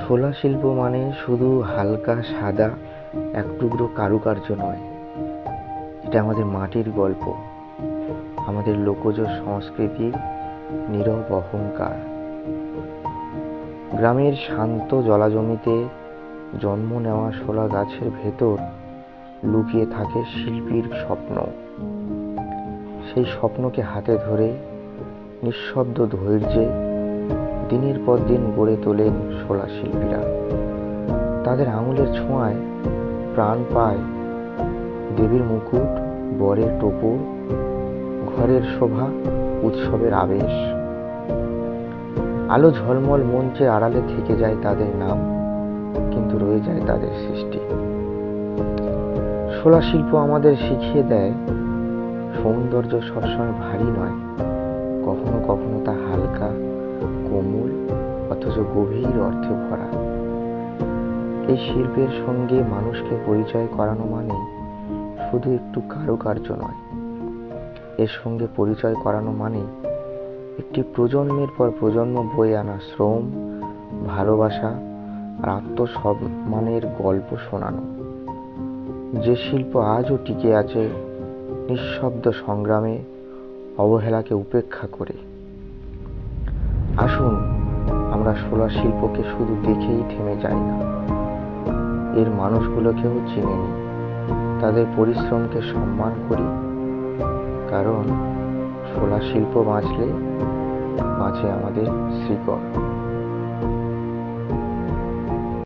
শোলা শিল্প মানে শুধু হালকা সাদা এক টুকরো কারুকার্য নয়, এটা আমাদের মাটির গল্প, আমাদের লোকজ সংস্কৃতির নীরব অহংকার। গ্রামের শান্ত জলাজমিতে জন্ম নেওয়া শোলা গাছের ভেতর লুকিয়ে থাকে শিল্পীর স্বপ্ন। সেই স্বপ্নকে হাতে ধরে নিঃশব্দ ধৈর্যে দিনের পর দিন গড়ে তোলেন শোলা শিল্পীরা। তাদের আঙুলের ছোঁয়ায় প্রাণ পায় দেবীর মুকুট, বরের টোপর, ঘরের শোভা, উৎসবের আবেশ। আলো ঝলমল মঞ্চের আড়ালে থেকে যায় তাদের নাম, কিন্তু রয়ে যায় তাদের সৃষ্টি। শোলা শিল্প আমাদের শিখিয়ে দেয় সৌন্দর্য সবসময় ভারী নয়, কখনো কখনো তা হালকা, কোমল, অথচ গভীর অর্থে ভরা। এই শিল্পের সঙ্গে মানুষকে পরিচয় করানো মানে শুধু একটু কারুকার্য নয়, এর সঙ্গে পরিচয় করানো মানে একটি প্রজন্মের পর প্রজন্ম বয়ে আনা শ্রম, ভালোবাসা আর আত্মসম্মানের গল্প শোনানো। যে শিল্প আজও টিকে আছে নিঃশব্দ সংগ্রামে, অবহেলাকে উপেক্ষা করে। আসুন আমরা শোলা শিল্পকে শুধু দেখেই থেমে যাই না, এর মানুষগুলোকেও চিনে নিই, তাদের পরিশ্রমকে সম্মান করি, কারণ শোলা শিল্প বাঁচলে বাঁচে আমাদের শ্রীকর।